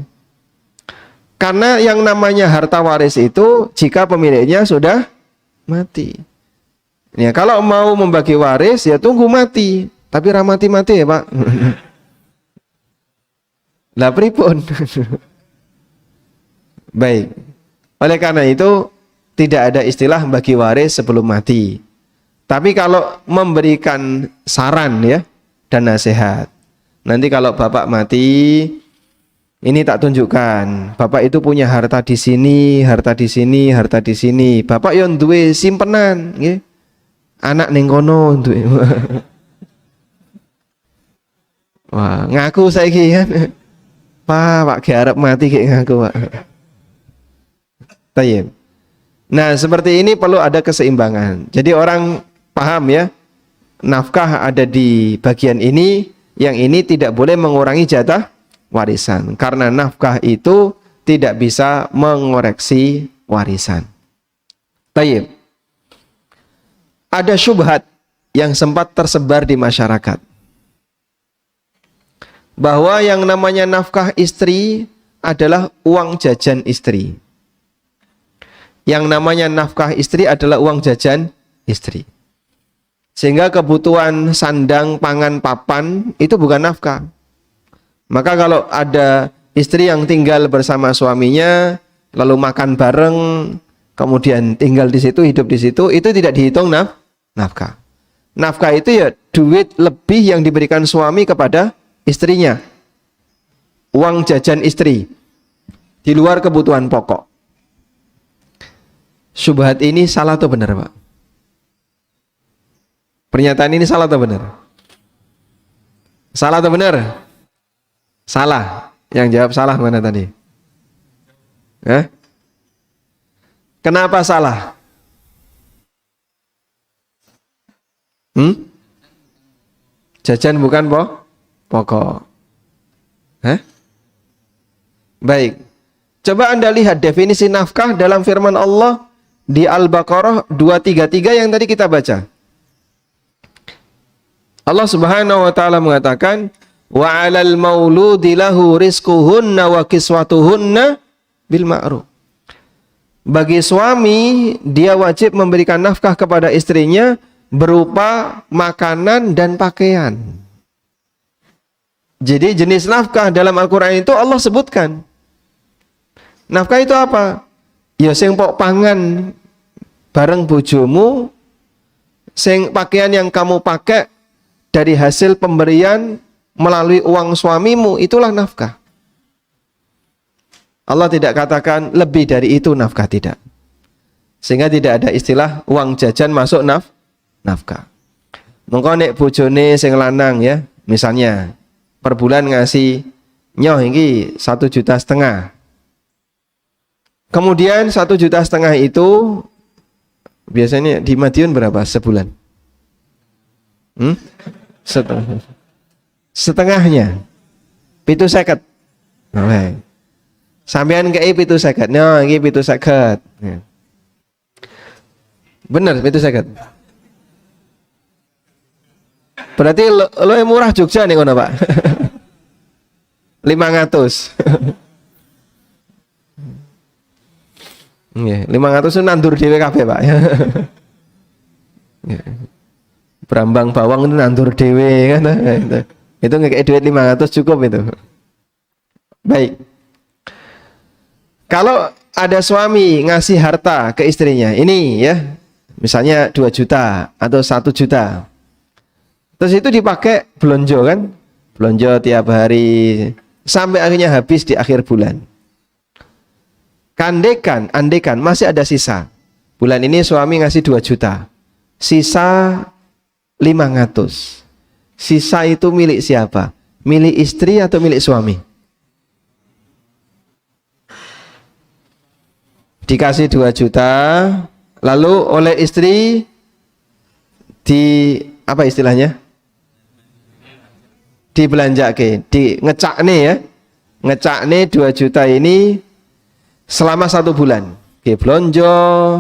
A: Karena yang namanya harta waris itu jika pemiliknya sudah mati. Ya, kalau mau membagi waris ya tunggu mati. Tapi ramati-mati ya Pak. Lah pripun? Baik. Oleh karena itu tidak ada istilah bagi waris sebelum mati. Tapi kalau memberikan saran ya dan nasihat. Nanti kalau bapak mati, ini tak tunjukkan. Bapak itu punya harta di sini, harta di sini, harta di sini. Bapak yang duwe simpenan, nggih. Anak ning kono duwe. Wah, ngaku saiki kan. Pak ge arep mati kayak ngaku, Pak. Tayyib. Nah, seperti ini perlu ada keseimbangan. Jadi orang paham ya, nafkah ada di bagian ini, yang ini tidak boleh mengurangi jatah warisan. Karena nafkah itu tidak bisa mengoreksi warisan. Tayyib. Ada syubhat yang sempat tersebar di masyarakat. Bahwa yang namanya nafkah istri adalah uang jajan istri. Yang namanya nafkah istri adalah uang jajan istri. Sehingga kebutuhan sandang, pangan, papan itu bukan nafkah. Maka kalau ada istri yang tinggal bersama suaminya, lalu makan bareng, kemudian tinggal di situ, hidup di situ, itu tidak dihitung nafkah. Nafkah itu ya duit lebih yang diberikan suami kepada istrinya, uang jajan istri di luar kebutuhan pokok. Syubhat ini salah atau benar, Pak? Pernyataan ini salah atau benar? Salah atau benar? Salah. Yang jawab salah mana tadi? Kenapa salah? Jajan bukan pokok. Baik. Coba Anda lihat definisi nafkah dalam firman Allah di Al-Baqarah 233 yang tadi kita baca. Allah Subhanahu wa taala mengatakan, "Wa 'alal mauludi lahu rizquhunna wa kiswatuhunna bil ma'ruf." Bagi suami, dia wajib memberikan nafkah kepada istrinya berupa makanan dan pakaian. Jadi jenis nafkah dalam Al-Quran itu Allah sebutkan. Nafkah itu apa? Ya sing pok pangan bareng bojomu, sing pakaian yang kamu pakai dari hasil pemberian melalui uang suamimu, itulah nafkah. Allah tidak katakan lebih dari itu nafkah, tidak. Sehingga tidak ada istilah uang jajan masuk nafkah. Mengko nek bojone sing lanang ya, misalnya per bulan ngasih nyoh iki 1,5 juta. Kemudian 1,5 juta itu biasanya di Madiun berapa sebulan? Setengahnya 750. Oke. Sampean kei 750. No, iki 750. Ya. Bener 750. Berarti lo yang murah Jogja nih kono, Pak. 500. Nggih, 500 itu nandur dhewe kabeh, Pak. Brambang bawang itu nandur dhewe kan. Itu ngekek duit 500 cukup itu. Baik. Kalau ada suami ngasih harta ke istrinya, ini ya, misalnya 2 juta atau 1 juta. Terus itu dipakai belonjo kan? Belonjo tiap hari sampai akhirnya habis di akhir bulan. Andekan masih ada sisa. Bulan ini suami ngasih 2 juta. Sisa 500. Sisa itu milik siapa? Milik istri atau milik suami? Dikasih 2 juta, lalu oleh istri di apa istilahnya? Dibelanjake, ngecakne ya. Ngecakne 2 juta ini selama 1 bulan. Ke blonjo,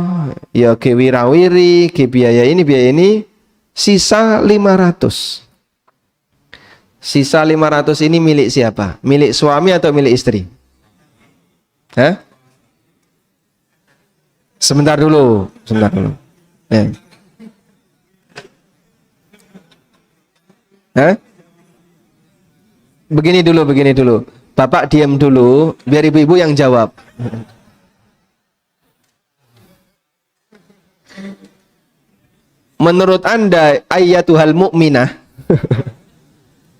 A: ya ke wirawiri, ke biaya ini, sisa 500. Sisa 500 ini milik siapa? Milik suami atau milik istri? Hah? Sebentar dulu. Ya. Hah? Begini dulu. Bapak diam dulu, biar ibu-ibu yang jawab. Menurut Anda, ayyatuhal mu'minah,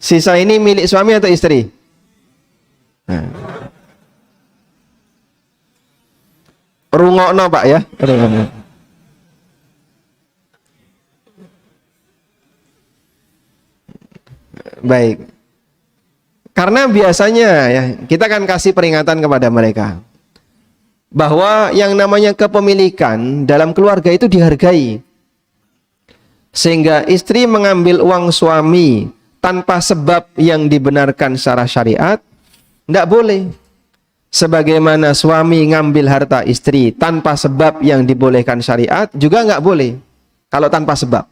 A: sisa ini milik suami atau istri? Rungokno Pak ya. Baik. Karena biasanya ya kita akan kasih peringatan kepada mereka bahwa yang namanya kepemilikan dalam keluarga itu dihargai. Sehingga istri mengambil uang suami tanpa sebab yang dibenarkan secara syariat tidak boleh. Sebagaimana suami ngambil harta istri tanpa sebab yang dibolehkan syariat juga nggak boleh kalau tanpa sebab.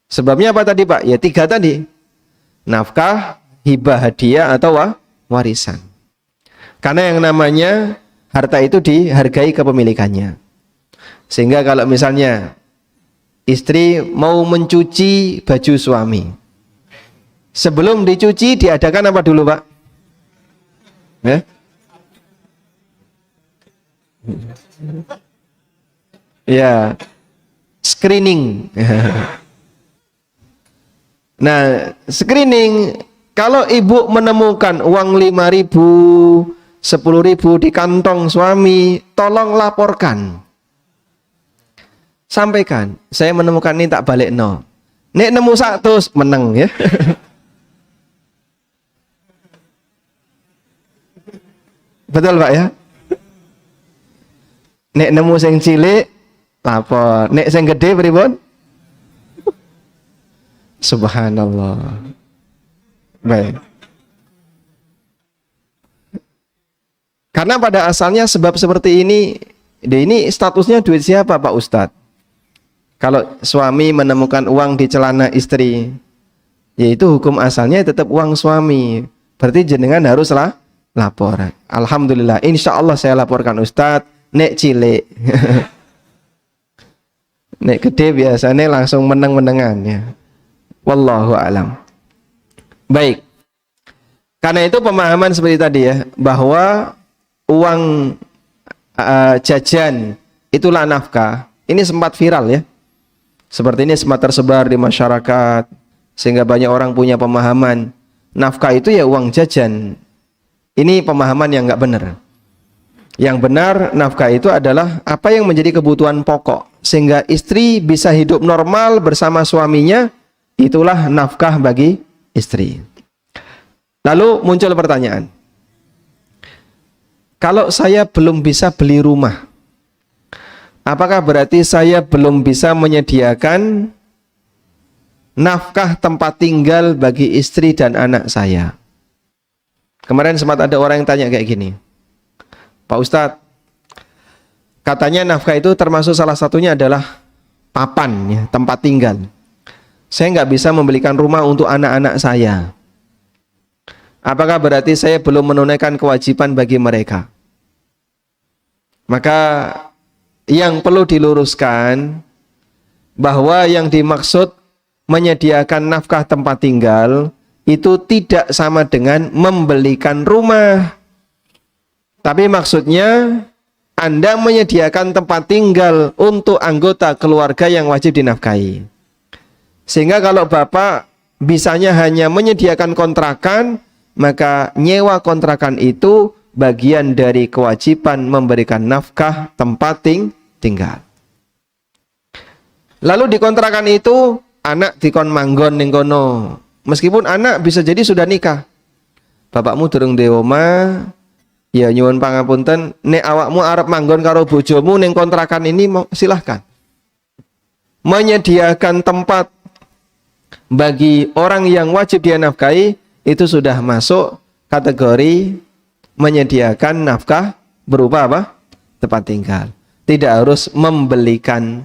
A: Sebabnya apa tadi Pak? Ya 3 tadi. Nafkah, hibah hadiah atau warisan. Karena yang namanya harta itu dihargai kepemilikannya. Sehingga kalau misalnya istri mau mencuci baju suami, sebelum dicuci diadakan apa dulu Pak? Ya? Ya, screening. Nah, screening, kalau ibu menemukan uang 5.000, 10.000 di kantong suami, tolong laporkan. Sampaikan, saya menemukan ini tak balik no. Nek nemu 100 menang ya. Betul Pak ya? Nek nemu sing cilik lapor, nek sing gede pripun? Subhanallah. Baik. Karena pada asalnya sebab seperti ini statusnya duit siapa Pak Ustadz? Kalau suami menemukan uang di celana istri, yaitu hukum asalnya tetap uang suami. Berarti jenengan haruslah lapor. Alhamdulillah, insya Allah saya laporkan Ustadz. Nek cilik, nek gede biasanya langsung meneng-menengan ya. Wallahu alam. Baik. Karena itu pemahaman seperti tadi ya, bahwa uang jajan itulah nafkah. Ini sempat viral ya. Seperti ini sempat tersebar di masyarakat sehingga banyak orang punya pemahaman nafkah itu ya uang jajan. Ini pemahaman yang nggak benar. Yang benar nafkah itu adalah apa yang menjadi kebutuhan pokok sehingga istri bisa hidup normal bersama suaminya, itulah nafkah bagi istri. Lalu muncul pertanyaan, kalau saya belum bisa beli rumah, apakah berarti saya belum bisa menyediakan nafkah tempat tinggal bagi istri dan anak saya? Kemarin sempat ada orang yang tanya kayak gini, Pak Ustadz, katanya nafkah itu termasuk salah satunya adalah papan, ya, tempat tinggal. Saya nggak bisa membelikan rumah untuk anak-anak saya. Apakah berarti saya belum menunaikan kewajiban bagi mereka? Maka yang perlu diluruskan bahwa yang dimaksud menyediakan nafkah tempat tinggal itu tidak sama dengan membelikan rumah. Tapi maksudnya Anda menyediakan tempat tinggal untuk anggota keluarga yang wajib dinafkahi. Sehingga kalau Bapak bisanya hanya menyediakan kontrakan, maka nyewa kontrakan itu bagian dari kewajiban memberikan nafkah tempat tinggal. Lalu di kontrakan itu anak dikon manggon ning kono. Meskipun anak bisa jadi sudah nikah. Bapakmu durung duwe omah, ya nyuwun pangapunten, nek awakmu arep manggon karo bojomu ning kontrakan ini, silahkan. Menyediakan tempat bagi orang yang wajib dia nafkahi itu sudah masuk kategori menyediakan nafkah berupa apa? Tempat tinggal. Tidak harus membelikan.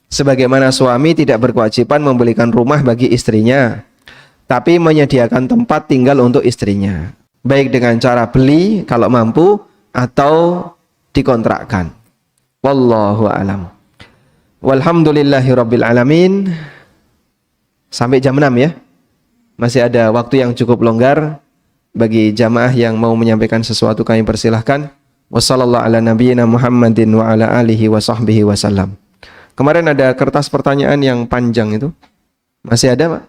A: Sebagaimana suami tidak berkewajiban membelikan rumah bagi istrinya, tapi menyediakan tempat tinggal untuk istrinya. Baik dengan cara beli kalau mampu atau dikontrakkan. Wallahu a'lam. Walhamdulillahirabbil alamin. Sampai jam 6 ya. Masih ada waktu yang cukup longgar bagi jamaah yang mau menyampaikan sesuatu, kami persilahkan. Wassallallahu ala nabiyyina Muhammadin wa ala alihi wa sahbihi wasallam. Kemarin ada kertas pertanyaan yang panjang itu. Masih ada, Pak?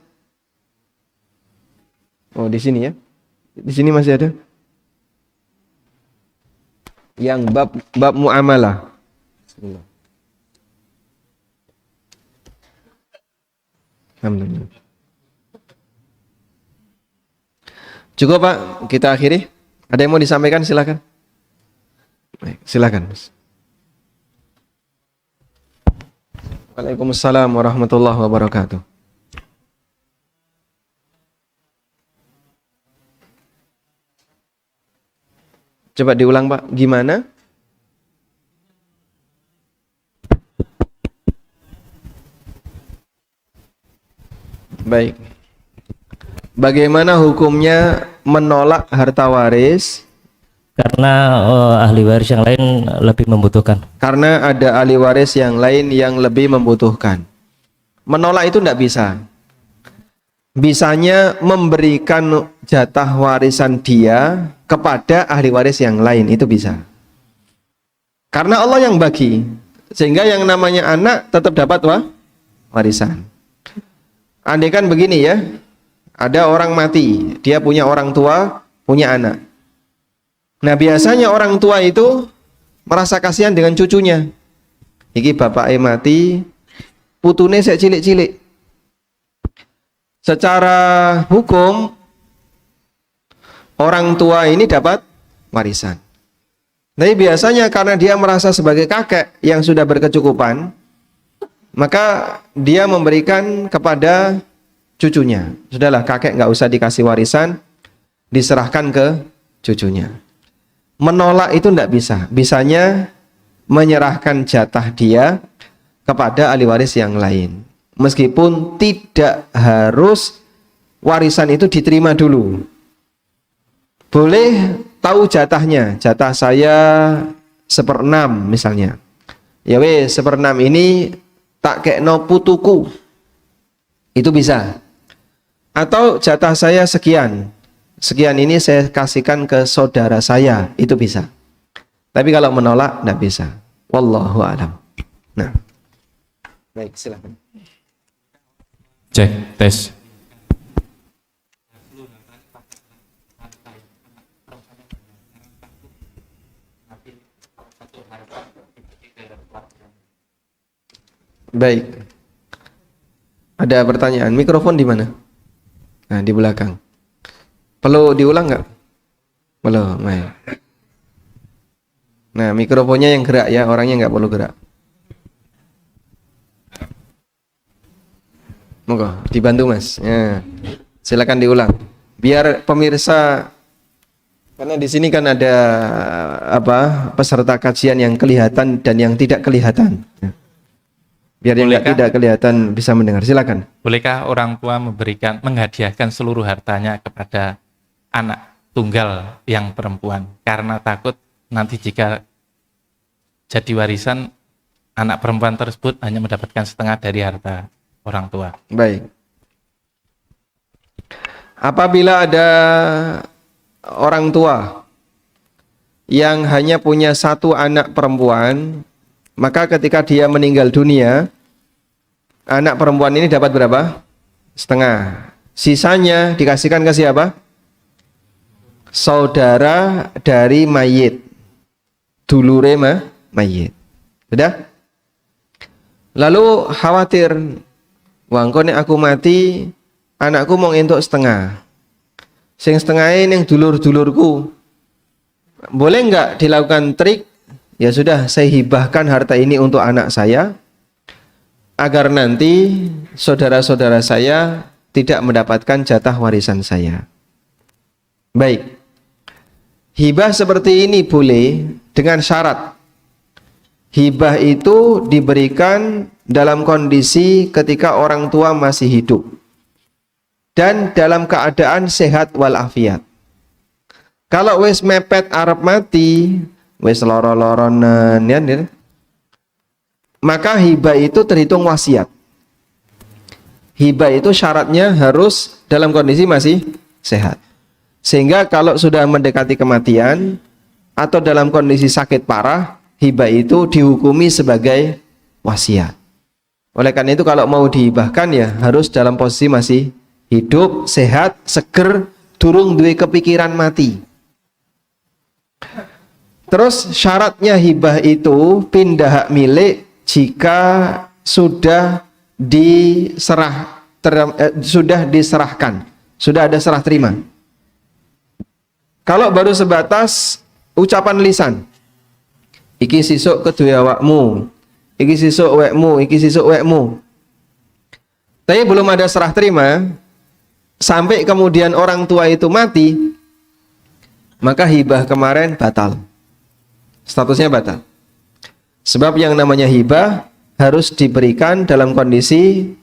A: Oh, di sini ya. Di sini masih ada. Yang bab muamalah. Bismillah. Alhamdulillah. Cukup, Pak, kita akhiri. Ada yang mau disampaikan, silakan. Baik, silakan. Waalaikumsalam warahmatullahi wabarakatuh. Coba diulang, Pak. Gimana? Baik. Bagaimana hukumnya menolak harta waris?
B: Karena ahli waris yang lain lebih membutuhkan.
A: Karena ada ahli waris yang lain yang lebih membutuhkan. Menolak itu tidak bisa. Bisanya memberikan jatah warisan dia kepada ahli waris yang lain, itu bisa. Karena Allah yang bagi, sehingga yang namanya anak tetap dapat warisan. Andai kan begini ya, ada orang mati, dia punya orang tua, punya anak. Nah biasanya orang tua itu merasa kasihan dengan cucunya. Iki bapaknya mati, putune sek cilik-cilik. Secara hukum orang tua ini dapat warisan. Tapi biasanya karena dia merasa sebagai kakek yang sudah berkecukupan, maka dia memberikan kepada cucunya. Sudahlah, kakek nggak usah dikasih warisan, diserahkan ke cucunya. Menolak itu tidak bisa. Bisanya menyerahkan jatah dia kepada ahli waris yang lain. Meskipun tidak harus warisan itu diterima dulu. Boleh tahu jatahnya. Jatah saya 1/6 misalnya. Ya weh, 1/6 ini tak kekno putuku. Itu bisa. Atau jatah saya sekian. Sekian ini saya kasihkan ke saudara saya, itu bisa. Tapi kalau menolak, tidak bisa. Wallahu a'lam. Nah, baik, silakan.
C: Cek, tes.
A: Baik. Ada pertanyaan, mikrofon di mana? Nah, di belakang. Perlu diulang nggak? Belum. Nah, mikrofonnya yang gerak ya, orangnya nggak perlu gerak. Monggo, dibantu Mas. Ya. Silakan diulang. Biar pemirsa, karena di sini kan ada peserta kajian yang kelihatan dan yang tidak kelihatan. Ya. Biar yang tidak kelihatan bisa mendengar. Silakan.
C: Bolehkah orang tua menghadiahkan seluruh hartanya kepada anak tunggal yang perempuan karena takut nanti jika jadi warisan anak perempuan tersebut hanya mendapatkan setengah dari harta orang tua?
A: Baik. Apabila ada orang tua yang hanya punya satu anak perempuan, maka ketika dia meninggal dunia, anak perempuan ini dapat berapa? Setengah. Sisanya dikasihkan ke siapa? Saudara dari mayit. Dulure mayit. Sudah? Lalu khawatir, wah engko nek aku mati, anakku mau entuk setengah. Sing setengahnya ning dulur-dulurku. Boleh enggak dilakukan trik? Ya sudah, saya hibahkan harta ini untuk anak saya agar nanti saudara-saudara saya tidak mendapatkan jatah warisan saya. Baik. Hibah seperti ini boleh dengan syarat. Hibah itu diberikan dalam kondisi ketika orang tua masih hidup dan dalam keadaan sehat walafiat. Kalau wis mepet arep mati, wis loro-loronen ya, maka hibah itu terhitung wasiat. Hibah itu syaratnya harus dalam kondisi masih sehat. Sehingga kalau sudah mendekati kematian atau dalam kondisi sakit parah, hibah itu dihukumi sebagai wasiat. Oleh karena itu kalau mau dihibahkan ya harus dalam posisi masih hidup, sehat, seger, durung duwe kepikiran mati. Terus syaratnya hibah itu pindah hak milik jika sudah diserahkan, sudah ada serah terima. Kalau baru sebatas ucapan lisan, iki sisuk kedua awakmu, iki sisuk wekmu, iki sisuk wekmu, tapi belum ada serah terima, sampai kemudian orang tua itu mati, maka hibah kemarin batal. Statusnya batal. Sebab yang namanya hibah harus diberikan dalam kondisi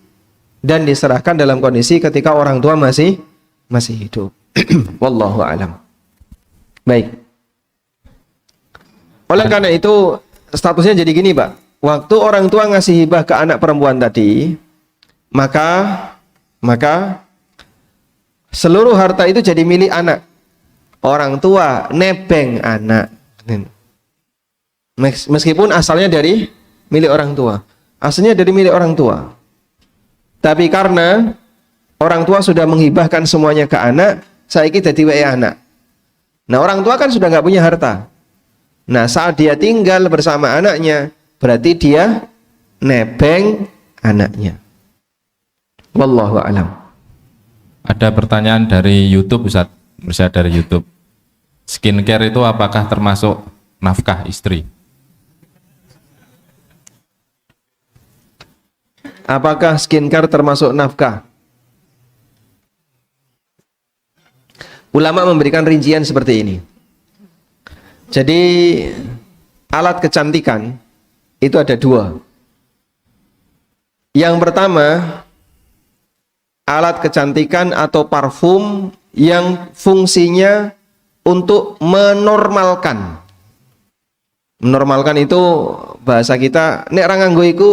A: dan diserahkan dalam kondisi ketika orang tua masih hidup. Wallahu a'lam. Baik. Oleh karena itu statusnya jadi gini, Pak. Waktu orang tua ngasih hibah ke anak perempuan tadi, maka seluruh harta itu jadi milik anak. Orang tua nebeng anak. Meskipun asalnya dari milik orang tua. Asalnya dari milik orang tua. Tapi karena orang tua sudah menghibahkan semuanya ke anak, saiki dadi weke anak. Nah, orang tua kan sudah nggak punya harta. Nah, saat dia tinggal bersama anaknya, berarti dia nebeng anaknya. Wallahu a'lam.
C: Ada pertanyaan dari YouTube, Ustaz. Bisa dari YouTube. Skincare itu apakah termasuk nafkah istri?
A: Apakah skincare termasuk nafkah? Ulama memberikan rincian seperti ini. Jadi alat kecantikan itu ada dua. Yang pertama, alat kecantikan atau parfum yang fungsinya untuk menormalkan. Menormalkan itu bahasa kita, nek ra nganggo iku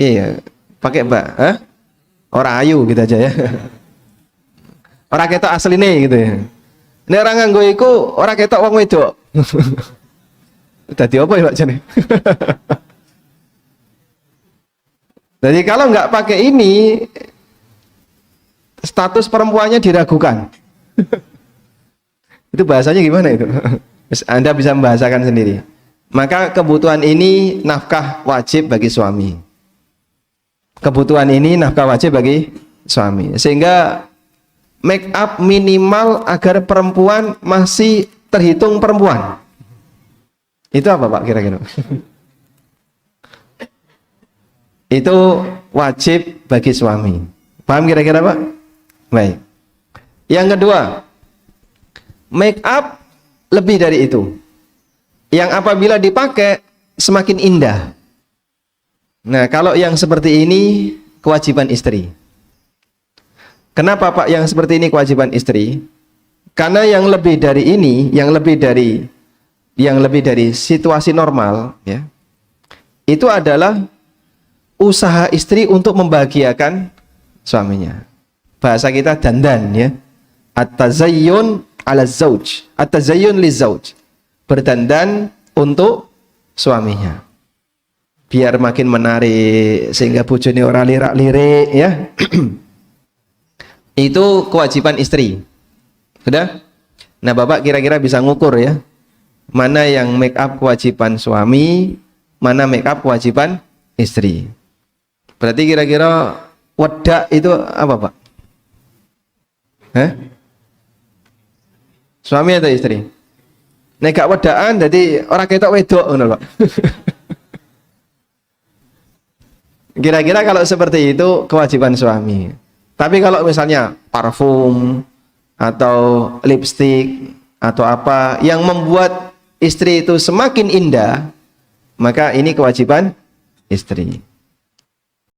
A: iya, pakai mbak, ora ayu gitu aja ya. Ora ketok asline gitu ya. Nek ora nganggo iku ora ketok wong wedok. Dadi apa ya Pak jane? Jadi kalau nggak pakai ini, status perempuannya diragukan. Itu bahasanya gimana itu? Anda bisa membahasakan sendiri. Maka kebutuhan ini nafkah wajib bagi suami. Kebutuhan ini nafkah wajib bagi suami. Sehingga make up minimal agar perempuan masih terhitung perempuan. Itu apa Pak kira-kira? Itu wajib bagi suami. Paham kira-kira Pak? Baik. Yang kedua, make up lebih dari itu. Yang apabila dipakai semakin indah. Nah, kalau yang seperti ini kewajiban istri. Kenapa Pak yang seperti ini kewajiban istri? Karena yang lebih dari ini, yang lebih dari situasi normal, ya, itu adalah usaha istri untuk membahagiakan suaminya. Bahasa kita dandan, ya. At-tazayyun ala zauj, at-tazayyun li zauj. Berdandan untuk suaminya. Biar makin menarik sehingga bojone ora lirak-lirik, ya. Itu kewajiban istri. Sudah? Nah, Bapak kira-kira bisa ngukur ya. Mana yang make up kewajiban suami, mana make up kewajiban istri. Berarti kira-kira wedak itu apa, Pak? Hah? Suami atau istri? Nek gak wedaan jadi orang ketok wedok ngono, Pak. Kira-kira kalau seperti itu kewajiban suami. Tapi kalau misalnya parfum atau lipstick atau apa yang membuat istri itu semakin indah, maka ini kewajiban istri.